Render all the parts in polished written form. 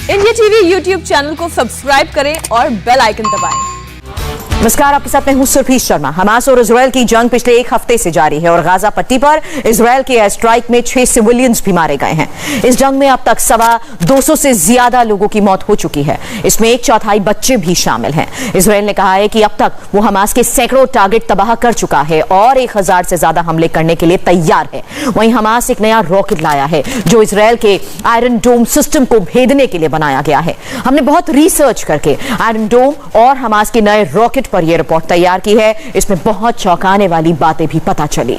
India TV YouTube channel को subscribe करें और बेल आइकन दबाएं। नमस्कार, आपके साथ मैं हूं सुरभि शर्मा। हमास और इजरायल की जंग पिछले एक हफ्ते से जारी है और गाजा पट्टी पर इजरायल के एयर स्ट्राइक में 6 सिविलियंस भी मारे गए हैं। इस जंग में अब तक 250 से ज्यादा लोगों की मौत हो चुकी है। इसमें 1/4 बच्चे भी शामिल हैं। इजरायल ने कहा है कि अब तक वो हमास के सैकड़ों टारगेट तबाह कर चुका है और 1000 से ज्यादा हमले करने के लिए तैयार है। वहीं हमास एक नया रॉकेट लाया है जो इजरायल के आयरन डोम सिस्टम को भेदने के लिए बनाया गया है। हमने बहुत रिसर्च करके आयरन डोम और हमास के नए रॉकेट पर यह रिपोर्ट तैयार की है। इसमें बहुत चौंकाने वाली बातें भी पता चली।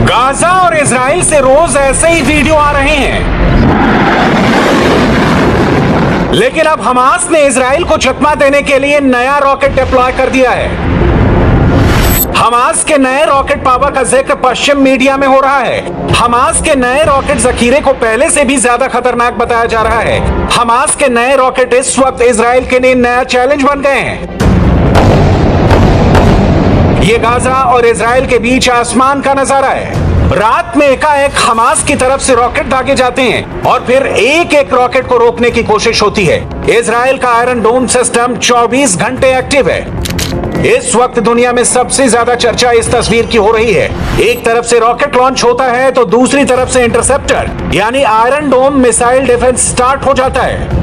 गाजा और इजराइल से रोज ऐसे ही वीडियो आ रहे हैं, लेकिन अब हमास ने इजराइल को चकमा देने के लिए नया रॉकेट डिप्लॉय कर दिया है। हमास के नए रॉकेट पावर का जिक्र पश्चिम मीडिया में हो रहा है। हमास के नए रॉकेट जखीरे को पहले से भी ज्यादा खतरनाक बताया जा रहा है। हमास के नए रॉकेट इस वक्त इजराइल के लिए नया चैलेंज बन गए हैं। ये गाजा और इजराइल के बीच आसमान का नजारा है। रात में एकाएक हमास की तरफ से रॉकेट दागे जाते हैं और फिर एक एक रॉकेट को रोकने की कोशिश होती है। इजराइल का आयरन डोम सिस्टम 24 घंटे एक्टिव है। इस वक्त दुनिया में सबसे ज्यादा चर्चा इस तस्वीर की हो रही है। एक तरफ से रॉकेट लॉन्च होता है तो दूसरी तरफ से इंटरसेप्टर यानी iron dome missile defence start हो जाता है।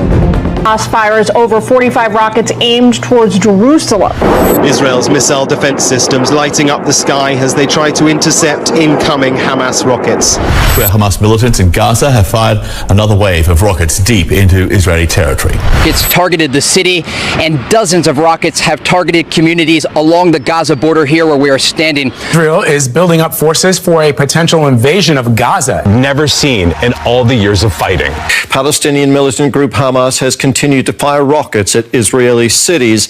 Hamas fires over 45 rockets aimed towards Jerusalem. Israel's missile defense systems lighting up the sky as they try to intercept incoming Hamas rockets. Hamas militants in Gaza have fired another wave of rockets deep into Israeli territory. It's targeted the city, and dozens of rockets have targeted communities along the Gaza border here where we are standing. Israel is building up forces for a potential invasion of Gaza. Never seen in all the years of fighting. Palestinian militant group Hamas has continued to fire rockets at Israeli cities.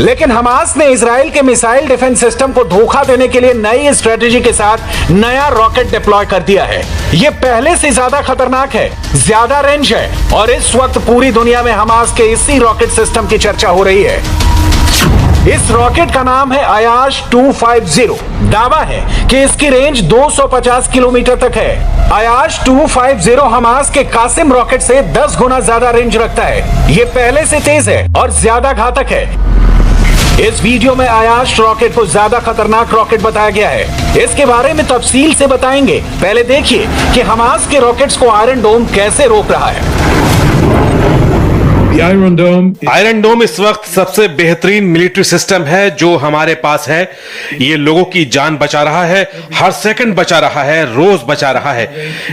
लेकिन Hamas ने Israel के missile defence system को धोखा देने के लिए नई strategy के साथ नया रॉकेट डिप्लॉय कर दिया है। यह पहले से ज्यादा खतरनाक है, ज्यादा रेंज है और इस वक्त पूरी दुनिया में हमास के इसी रॉकेट सिस्टम की चर्चा हो रही है। इस रॉकेट का नाम है अयाश 250। दावा है कि इसकी रेंज 250 किलोमीटर तक है। अयाश 250 हमास के कासिम रॉकेट से 10 गुना ज्यादा रेंज रखता है। यह पहले से तेज है और ज्यादा घातक है। इस वीडियो में अयाश रॉकेट को ज्यादा खतरनाक रॉकेट बताया गया है। इसके बारे में तफसील से बताएंगे। पहले देखिए कि हमास के रॉकेट्स को आयरन डोम कैसे रोक रहा है। आयरन डोम इस वक्त सबसे बेहतरीन मिलिट्री सिस्टम है जो हमारे पास है। ये लोगों की जान बचा रहा है, हर सेकंड बचा रहा है, रोज बचा रहा है।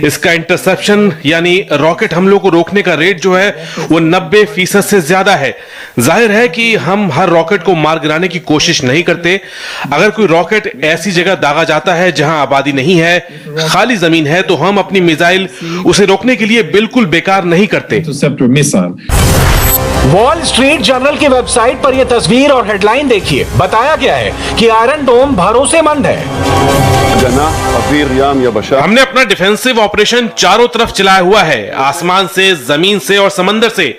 इसका इंटरसेप्शन यानी रॉकेट हमलों को रोकने का रेट जो है वो 90% से ज्यादा है। जाहिर है कि हम हर रॉकेट को मार गिराने की कोशिश नहीं करते। अगर कोई रॉकेट ऐसी जगह दागा जाता है जहां आबादी नहीं है, खाली जमीन है, तो हम अपनी मिसाइल उसे रोकने के लिए बिल्कुल बेकार नहीं करते। वॉल स्ट्रीट जर्नल की वेबसाइट पर यह तस्वीर और हेडलाइन देखिए। बताया गया है कि आयरन डोम भरोसेमंद है। हमने अपना डिफेंसिव ऑपरेशन चारों तरफ चलाया हुआ है, आसमान से, जमीन से और समंदर से।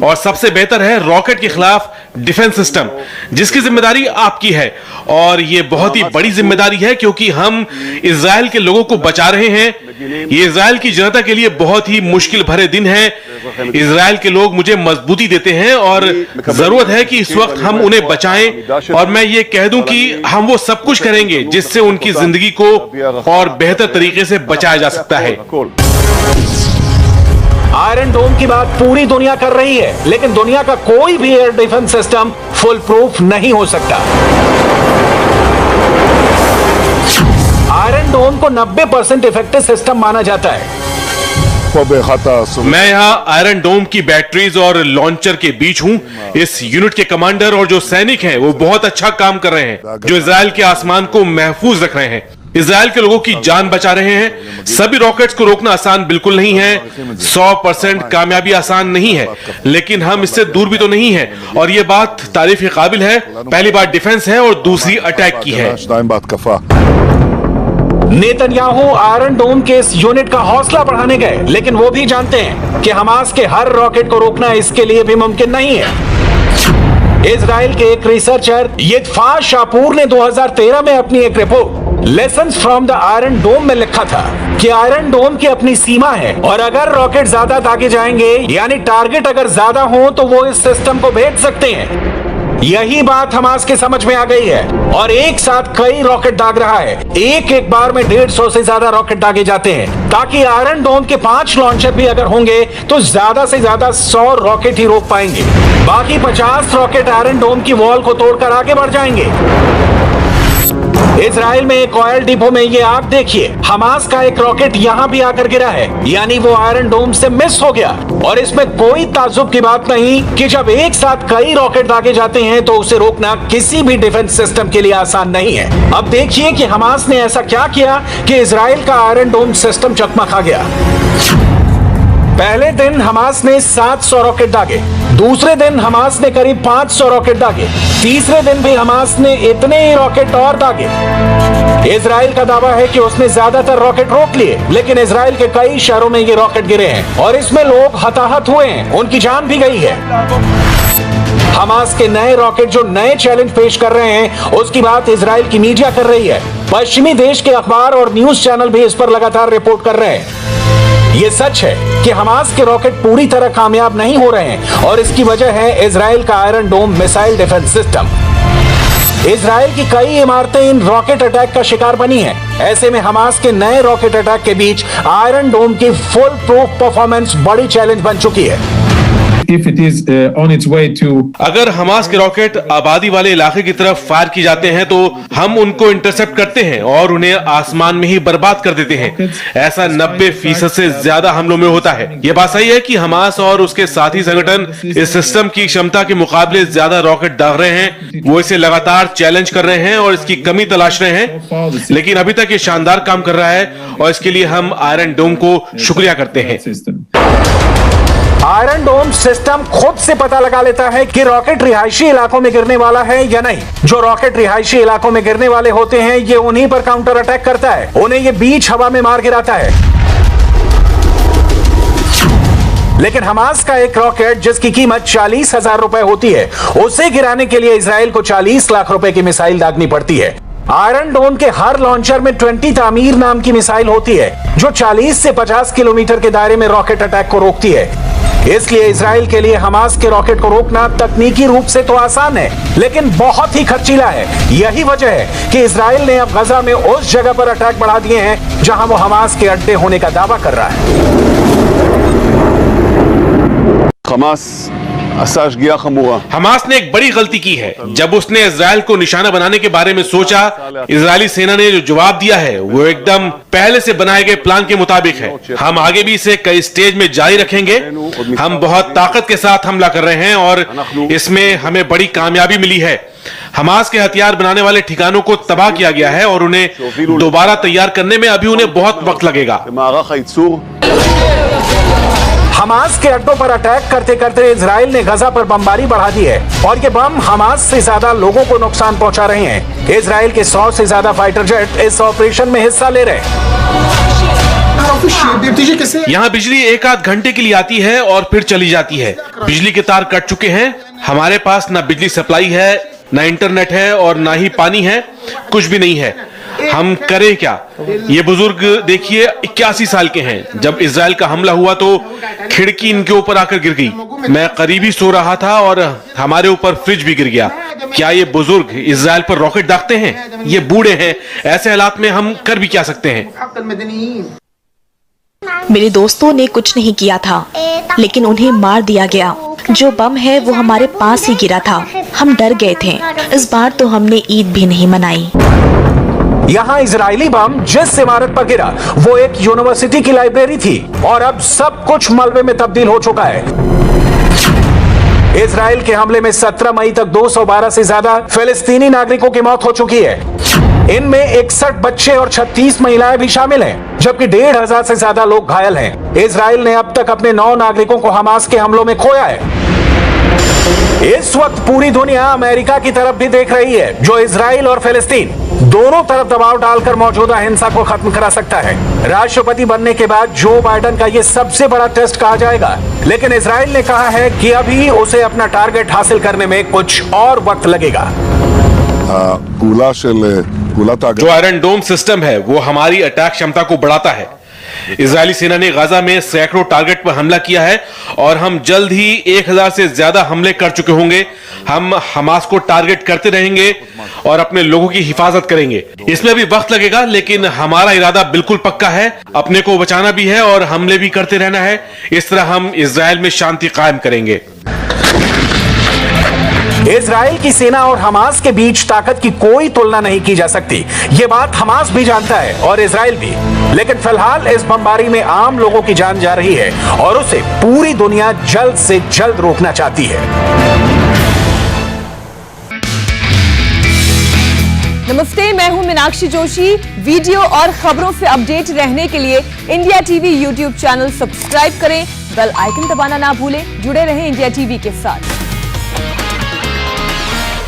और सबसे बेहतर है रॉकेट के खिलाफ डिफेंस सिस्टम, जिसकी जिम्मेदारी आपकी है। और ये बहुत ही बड़ी जिम्मेदारी है क्योंकि हम इजराइल के लोगों को बचा रहे हैं। ये इजराइल की जनता के लिए बहुत ही मुश्किल भरे दिन है। इजराइल के लोग मुझे मजबूती देते हैं और जरूरत है कि इस वक्त हम उन्हें बचाएं। और मैं ये कह दूं कि हम वो सब कुछ करेंगे जिससे उनकी जिंदगी को और बेहतर तरीके से बचाया जा सकता है। आयरन डोम की बात पूरी दुनिया कर रही है, लेकिन दुनिया का कोई भी air defence system full proof नहीं हो सकता। आयरन डोम को 90% इफेक्टिव सिस्टम माना जाता है। मैं यहाँ आयरन डोम की बैटरीज और लॉन्चर के बीच हूँ। इस यूनिट के कमांडर और जो सैनिक हैं वो बहुत अच्छा काम कर रहे हैं, जो इजराइल के आसमान को महफूज रख रहे हैं, इजराइल के लोगों की जान बचा रहे हैं। सभी रॉकेट्स को रोकना आसान बिल्कुल नहीं है, 100% कामयाबी आसान नहीं है, लेकिन हम इससे दूर भी तो नहीं है। और ये बात तारीफ के काबिल है। पहली बात डिफेंस है और दूसरी अटैक की है। नेतन्याहू आयरन डोम के इस यूनिट का हौसला बढ़ाने गए, लेकिन वो भी जानते हैं कि हमास के हर रॉकेट को रोकना इसके लिए भी मुमकिन नहीं है। इजराइल के एक रिसर्चर यित्फा शापूर ने 2013 में अपनी एक report lessons from the Iron Dome में लिखा था कि आयरन डोम की अपनी सीमा है और अगर रॉकेट ज्यादा दागे जाएंगे यानी टारगेट अगर ज्यादा हो तो वो इस सिस्टम को भेज सकते हैं। यही बात हमास के समझ में आ गई है और एक साथ कई रॉकेट दाग रहा है। एक बार में 150 से ज्यादा रॉकेट दागे जाते हैं ताकि आयरन डोम के 5 लॉन्चर भी अगर होंगे तो ज्यादा से ज्यादा 100 रॉकेट ही रोक पाएंगे। बाकी 50 रॉकेट आयरन डोम की वॉल को तोड़कर आगे बढ़ जाएंगे। इजराइल में एक ऑयल डिपो में ये आप देखिए, हमास का एक रॉकेट यहाँ भी आकर गिरा है, यानी वो आयरन डोम से मिस हो गया। और इसमें कोई ताज्जुब की बात नहीं कि जब एक साथ कई रॉकेट दागे जाते हैं तो उसे रोकना किसी भी डिफेंस सिस्टम के लिए आसान नहीं है। अब देखिए कि हमास ने ऐसा क्या किया कि इजराइल का आयरन डोम सिस्टम चकमा खा गया। पहले दिन हमास ने 700 रॉकेट दागे, दूसरे दिन हमास ने करीब 500 रॉकेट दागे, तीसरे दिन भी हमास ने इतने ही रॉकेट और दागे। इजराइल का दावा है कि उसने ज्यादातर रॉकेट रोक लिए, लेकिन इजराइल के कई शहरों में ये रॉकेट गिरे हैं और इसमें लोग हताहत हुए हैं, उनकी जान भी गई है। हमास के नए रॉकेट जो नए चैलेंज पेश कर रहे हैं उसकी बात इजराइल की मीडिया कर रही है। पश्चिमी देश के अखबार और न्यूज चैनल भी इस पर लगातार रिपोर्ट कर रहे हैं। ये सच है कि हमास के रॉकेट पूरी तरह कामयाब नहीं हो रहे हैं और इसकी वजह है इजराइल का iron dome missile defence system. Israel की कई इमारतें इन रॉकेट अटैक का शिकार बनी हैं। ऐसे में हमास के नए रॉकेट अटैक के बीच आयरन डोम की फुल प्रूफ परफॉर्मेंस बड़ी चैलेंज बन चुकी है। If it is on its way to अगर हमास के रॉकेट आबादी वाले इलाके की तरफ फायर की जाते हैं तो हम उनको इंटरसेप्ट करते हैं और उन्हें आसमान में ही बर्बाद कर देते हैं। ऐसा 90% से ज्यादा हमलों में होता है। यह बात सही है कि हमास और उसके साथी संगठन इस सिस्टम की क्षमता के मुकाबले ज्यादा रॉकेट दाग रहे हैं। वो इसे लगातार चैलेंज कर रहे हैं और इसकी कमी तलाश रहे हैं, लेकिन अभी तक ये शानदार काम कर रहा है और इसके लिए हम आयरन डोम को शुक्रिया करते हैं। आयरन डोम सिस्टम खुद से पता लगा लेता है कि रॉकेट रिहायशी इलाकों में गिरने वाला है या नहीं। जो रॉकेट रिहायशी इलाकों में गिरने वाले होते हैं ये उन्हीं पर काउंटर अटैक करता है, उन्हें ये बीच हवा में मार गिराता है। लेकिन हमास का एक रॉकेट जिसकी कीमत 40,000 रुपए होती है, उसे गिराने के लिए इजराइल को 40 लाख रुपए की मिसाइल दागनी पड़ती है। आयरन डोम के हर लॉन्चर में 20 तामीर नाम की मिसाइल होती है जो 40 से 50 किलोमीटर के दायरे में रॉकेट अटैक को रोकती है। इसलिए इजराइल के लिए हमास के रॉकेट को रोकना तकनीकी रूप से तो आसान है, लेकिन बहुत ही खर्चीला है। यही वजह है कि इजराइल ने अब गजा में उस जगह पर अटैक बढ़ा दिए हैं जहां वो हमास के अड्डे होने का दावा कर रहा है। हमास ने एक बड़ी गलती की है। जब उसने इजराइल को निशाना बनाने के बारे में सोचा, इजरायली सेना ने जो जवाब दिया है वो एकदम पहले से बनाए गए प्लान के मुताबिक है। हम आगे भी इसे कई स्टेज में जारी रखेंगे। हम बहुत ताकत के साथ हमला कर रहे हैं और इसमें हमें बड़ी कामयाबी मिली है। हमास के हथियार बनाने वाले ठिकानों को तबाह किया गया है और उन्हें दोबारा तैयार करने में अभी उन्हें बहुत वक्त लगेगा। हमास के अड्डों पर अटैक करते करते इजराइल ने गजा पर बमबारी बढ़ा दी है और ये बम हमास से ज्यादा लोगों को नुकसान पहुंचा रहे हैं। इजराइल के 100 से ज्यादा फाइटर जेट इस ऑपरेशन में हिस्सा ले रहे हैं। यहाँ बिजली एक आध घंटे के लिए आती है और फिर चली जाती है। बिजली के तार कट चुके हैं। हमारे पास ना बिजली सप्लाई है, ना इंटरनेट है और ना ही पानी है। कुछ भी नहीं है। हम करें क्या? ये बुजुर्ग देखिए 81 साल के हैं। जब इजराइल का हमला हुआ तो खिड़की इनके ऊपर आकर गिर गई। मैं करीब ही सो रहा था और हमारे ऊपर फ्रिज भी गिर गया। क्या ये बुजुर्ग इजराइल पर रॉकेट दागते हैं? ये बूढ़े हैं। ऐसे हालात में हम कर भी क्या सकते हैं? मेरे दोस्तों ने कुछ नहीं किया था, लेकिन उन्हें मार दिया गया। जो बम है वो हमारे पास ही गिरा था। हम डर गए थे। इस बार तो हमने ईद भी नहीं मनाई। यहाँ इजरायली बम जिस इमारत पर गिरा वो एक यूनिवर्सिटी की लाइब्रेरी थी और अब सब कुछ मलबे में तब्दील हो चुका है। इजराइल के हमले में 17 मई तक 212 से ज्यादा फिलिस्तीनी नागरिकों की मौत हो चुकी है। इनमें 61 बच्चे और 36 महिलाएं भी शामिल हैं, जबकि 1,500 से ज्यादा लोग घायल हैं। इजराइल ने अब तक अपने 9 नागरिकों को हमास के हमलों में खोया है। इस वक्त पूरी दुनिया अमेरिका की तरफ भी देख रही है, जो इजराइल और फिलिस्तीन दोनों तरफ दबाव डालकर मौजूदा हिंसा को खत्म करा सकता है। राष्ट्रपति बनने के बाद जो बाइडेन का ये सबसे बड़ा टेस्ट कहा जाएगा, लेकिन इजराइल ने कहा है कि अभी उसे अपना टारगेट हासिल करने में कुछ और वक्त लगेगा। जो आयरन डोम सिस्टम है वो हमारी अटैक क्षमता को बढ़ाता है। इजरायली सेना ने गाजा में सैकड़ों टारगेट पर हमला किया है और हम जल्द ही 1000 से ज्यादा हमले कर चुके होंगे। हम हमास को टारगेट करते रहेंगे और अपने लोगों की हिफाजत करेंगे। इसमें अभी वक्त लगेगा, लेकिन हमारा इरादा बिल्कुल पक्का है। अपने को बचाना भी है और हमले भी करते रहना है। इस तरह हम इजराइल में शांति कायम करेंगे। इजराइल की सेना और हमास के बीच ताकत की कोई तुलना नहीं की जा सकती। ये बात हमास भी जानता है और इजराइल भी। लेकिन फिलहाल इस बमबारी में आम लोगों की जान जा रही है और उसे पूरी दुनिया जल्द से जल्द रोकना चाहती है। नमस्ते, मैं हूं मीनाक्षी जोशी। वीडियो और खबरों से अपडेट रहने के लिए India TV YouTube channel subscribe करें, बेल आइकन दबाना ना भूलें। जुड़े रहें इंडिया टीवी के साथ।